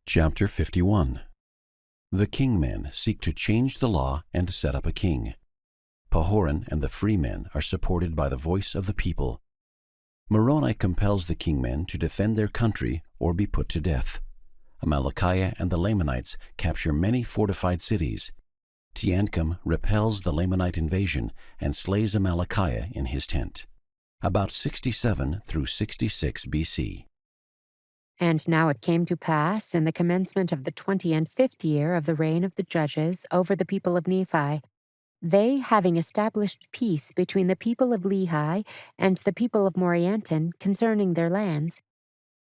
Chapter 51. The kingmen seek to change the law and set up a king. Pahoran and the freemen are supported by the voice of the people. Moroni compels the kingmen to defend their country or be put to death. Amalickiah and the Lamanites capture many fortified cities. Teancum repels the Lamanite invasion and slays Amalickiah in his tent. About 67 through 66 BC. And now it came to pass in the commencement of the 25th year of the reign of the judges over the people of Nephi, they having established peace between the people of Lehi and the people of Morianton concerning their lands,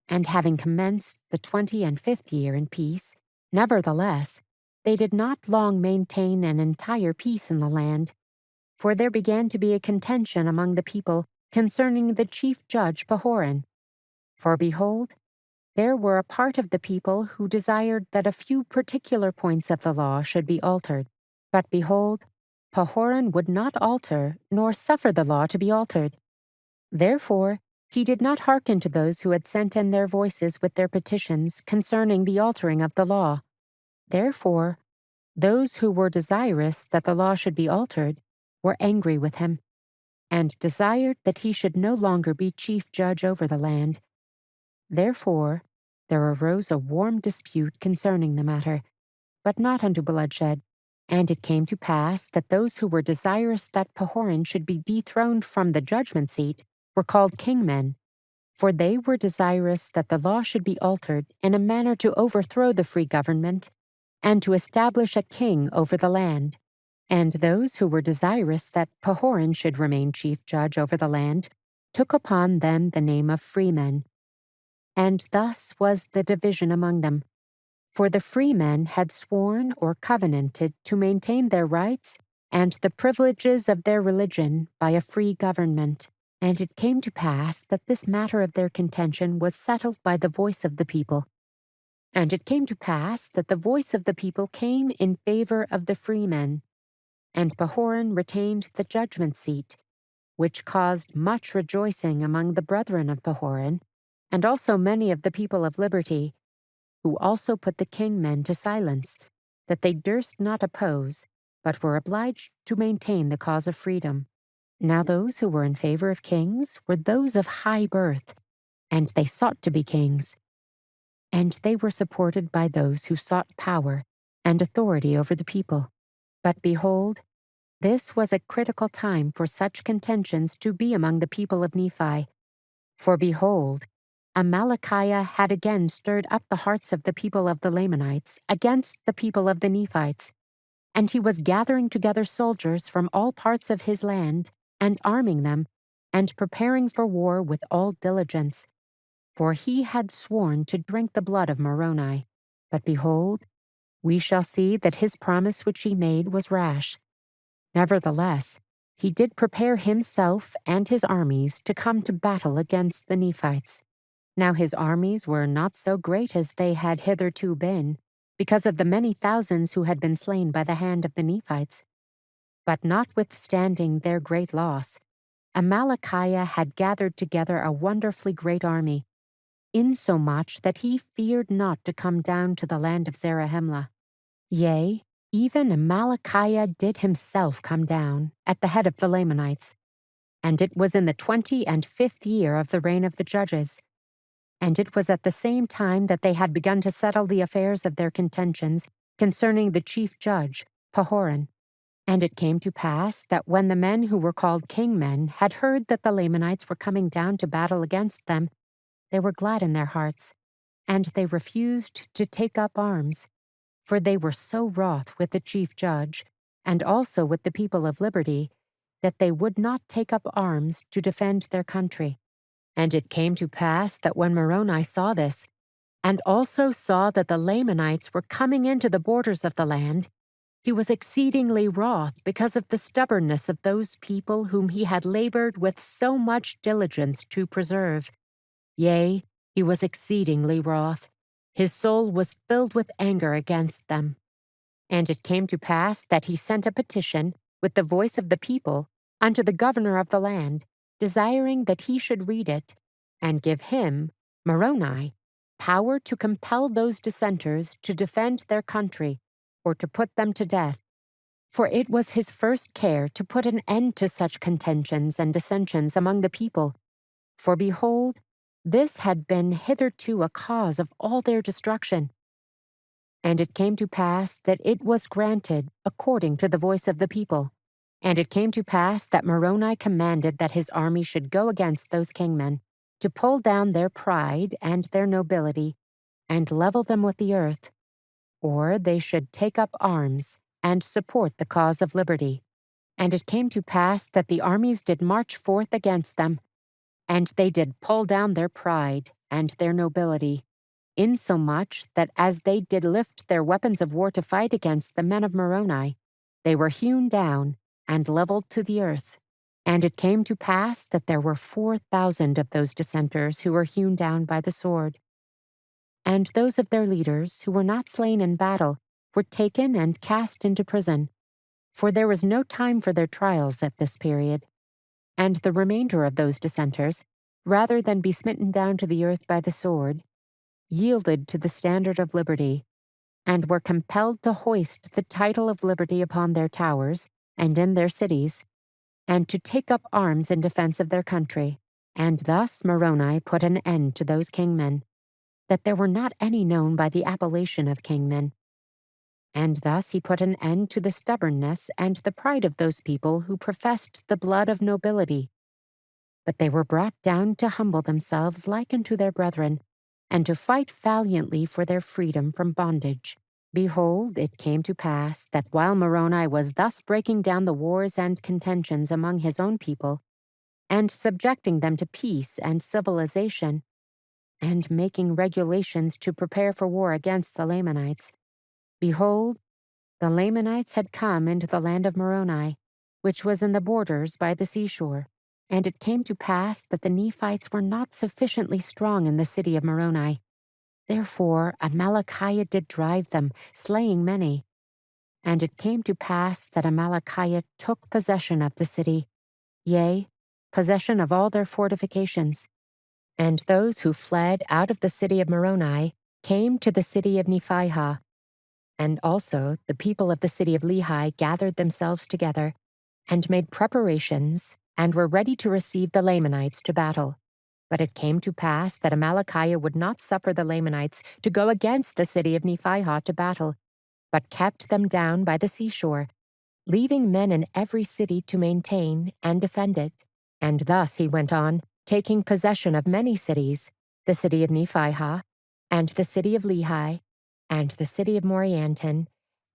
and having commenced the 25th year in peace, nevertheless, they did not long maintain an entire peace in the land, for there began to be a contention among the people concerning the chief judge Pahoran. For behold, there were a part of the people who desired that a few particular points of the law should be altered. But behold, Pahoran would not alter, nor suffer the law to be altered. Therefore, he did not hearken to those who had sent in their voices with their petitions concerning the altering of the law. Therefore, those who were desirous that the law should be altered were angry with him, and desired that he should no longer be chief judge over the land. Therefore, there arose a warm dispute concerning the matter, but not unto bloodshed. And it came to pass that those who were desirous that Pahoran should be dethroned from the judgment seat were called kingmen, for they were desirous that the law should be altered in a manner to overthrow the free government, and to establish a king over the land. And those who were desirous that Pahoran should remain chief judge over the land took upon them the name of freemen. And thus was the division among them. For the freemen had sworn or covenanted to maintain their rights and the privileges of their religion by a free government. And it came to pass that this matter of their contention was settled by the voice of the people. And it came to pass that the voice of the people came in favor of the freemen. And Pahoran retained the judgment seat, which caused much rejoicing among the brethren of Pahoran, and also many of the people of liberty, who also put the kingmen to silence, that they durst not oppose, but were obliged to maintain the cause of freedom. Now those who were in favor of kings were those of high birth, and they sought to be kings. And they were supported by those who sought power and authority over the people. But behold, this was a critical time for such contentions to be among the people of Nephi. For behold, Amalickiah had again stirred up the hearts of the people of the Lamanites against the people of the Nephites, and he was gathering together soldiers from all parts of his land, and arming them, and preparing for war with all diligence. For he had sworn to drink the blood of Moroni. But behold, we shall see that his promise which he made was rash. Nevertheless, he did prepare himself and his armies to come to battle against the Nephites. Now his armies were not so great as they had hitherto been, because of the many thousands who had been slain by the hand of the Nephites. But notwithstanding their great loss, Amalickiah had gathered together a wonderfully great army, insomuch that he feared not to come down to the land of Zarahemla. Yea, even Amalickiah did himself come down at the head of the Lamanites. And it was in the 25th year of the reign of the judges. And it was at the same time that they had begun to settle the affairs of their contentions concerning the chief judge, Pahoran. And it came to pass that when the men who were called kingmen had heard that the Lamanites were coming down to battle against them, they were glad in their hearts, and they refused to take up arms, for they were so wroth with the chief judge, and also with the people of liberty, that they would not take up arms to defend their country. And it came to pass that when Moroni saw this, and also saw that the Lamanites were coming into the borders of the land, he was exceedingly wroth because of the stubbornness of those people whom he had labored with so much diligence to preserve. Yea, he was exceedingly wroth. His soul was filled with anger against them. And it came to pass that he sent a petition with the voice of the people unto the governor of the land, desiring that he should read it, and give him, Moroni, power to compel those dissenters to defend their country or to put them to death. For it was his first care to put an end to such contentions and dissensions among the people. For behold, this had been hitherto a cause of all their destruction. And it came to pass that it was granted according to the voice of the people. And it came to pass that Moroni commanded that his army should go against those kingmen, to pull down their pride and their nobility, and level them with the earth, or they should take up arms and support the cause of liberty. And it came to pass that the armies did march forth against them, and they did pull down their pride and their nobility, insomuch that as they did lift their weapons of war to fight against the men of Moroni, they were hewn down and leveled to the earth. And it came to pass that there were 4,000 of those dissenters who were hewn down by the sword. And those of their leaders who were not slain in battle were taken and cast into prison, for there was no time for their trials at this period. And the remainder of those dissenters, rather than be smitten down to the earth by the sword, yielded to the standard of liberty, and were compelled to hoist the title of liberty upon their towers and in their cities, and to take up arms in defense of their country. And thus Moroni put an end to those kingmen, that there were not any known by the appellation of kingmen. And thus he put an end to the stubbornness and the pride of those people who professed the blood of nobility. But they were brought down to humble themselves like unto their brethren, and to fight valiantly for their freedom from bondage. Behold, it came to pass that while Moroni was thus breaking down the wars and contentions among his own people, and subjecting them to peace and civilization, and making regulations to prepare for war against the Lamanites, behold, the Lamanites had come into the land of Moroni, which was in the borders by the seashore. And it came to pass that the Nephites were not sufficiently strong in the city of Moroni. Therefore Amalickiah did drive them, slaying many. And it came to pass that Amalickiah took possession of the city, yea, possession of all their fortifications. And those who fled out of the city of Moroni came to the city of Nephihah. And also the people of the city of Lehi gathered themselves together, and made preparations, and were ready to receive the Lamanites to battle. But it came to pass that Amalickiah would not suffer the Lamanites to go against the city of Nephihah to battle, but kept them down by the seashore, leaving men in every city to maintain and defend it. And thus he went on, taking possession of many cities, the city of Nephihah, and the city of Lehi, and the city of Morianton,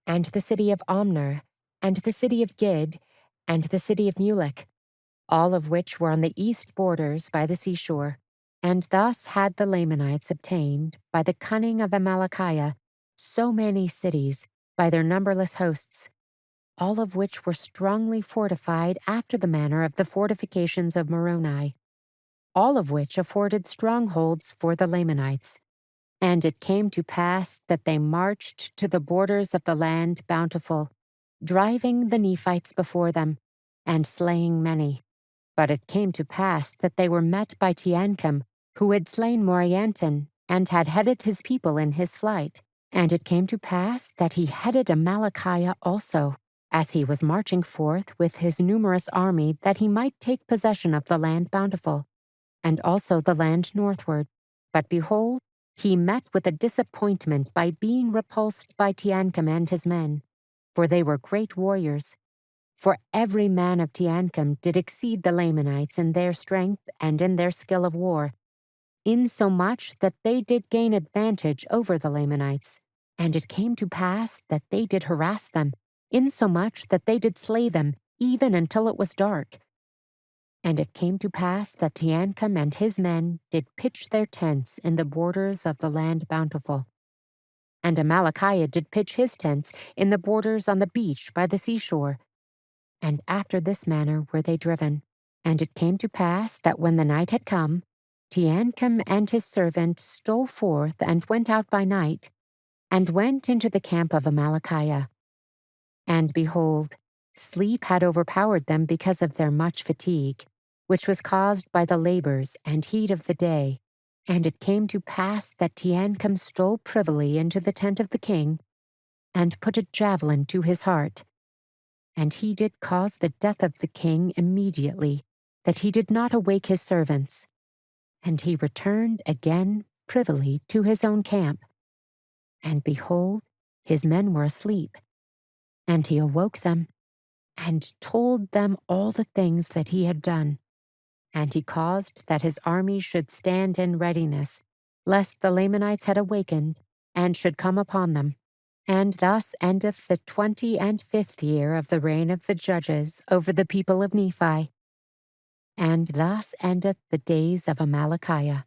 and the city of Omner, and the city of Gid, and the city of Mulek, all of which were on the east borders by the seashore. And thus had the Lamanites obtained, by the cunning of Amalickiah, so many cities, by their numberless hosts, all of which were strongly fortified after the manner of the fortifications of Moroni, all of which afforded strongholds for the Lamanites. And it came to pass that they marched to the borders of the land bountiful, driving the Nephites before them, and slaying many. But it came to pass that they were met by Teancum, who had slain Morianton, and had headed his people in his flight. And it came to pass that he headed Amalickiah also, as he was marching forth with his numerous army, that he might take possession of the land bountiful, and also the land northward. But behold, he met with a disappointment by being repulsed by Teancum and his men, for they were great warriors. For every man of Teancum did exceed the Lamanites in their strength and in their skill of war, insomuch that they did gain advantage over the Lamanites. And it came to pass that they did harass them, insomuch that they did slay them, even until it was dark. And it came to pass that Teancum and his men did pitch their tents in the borders of the land bountiful. And Amalickiah did pitch his tents in the borders on the beach by the seashore. And after this manner were they driven. And it came to pass that when the night had come, Teancum and his servant stole forth and went out by night, and went into the camp of Amalickiah. And behold, sleep had overpowered them because of their much fatigue, which was caused by the labors and heat of the day. And it came to pass that Teancum stole privily into the tent of the king, and put a javelin to his heart. And he did cause the death of the king immediately, that he did not awake his servants. And he returned again privily to his own camp. And behold, his men were asleep. And he awoke them, and told them all the things that he had done. And he caused that his army should stand in readiness, lest the Lamanites had awakened, and should come upon them. And thus endeth the 25th year of the reign of the judges over the people of Nephi. And thus endeth the days of Amalickiah.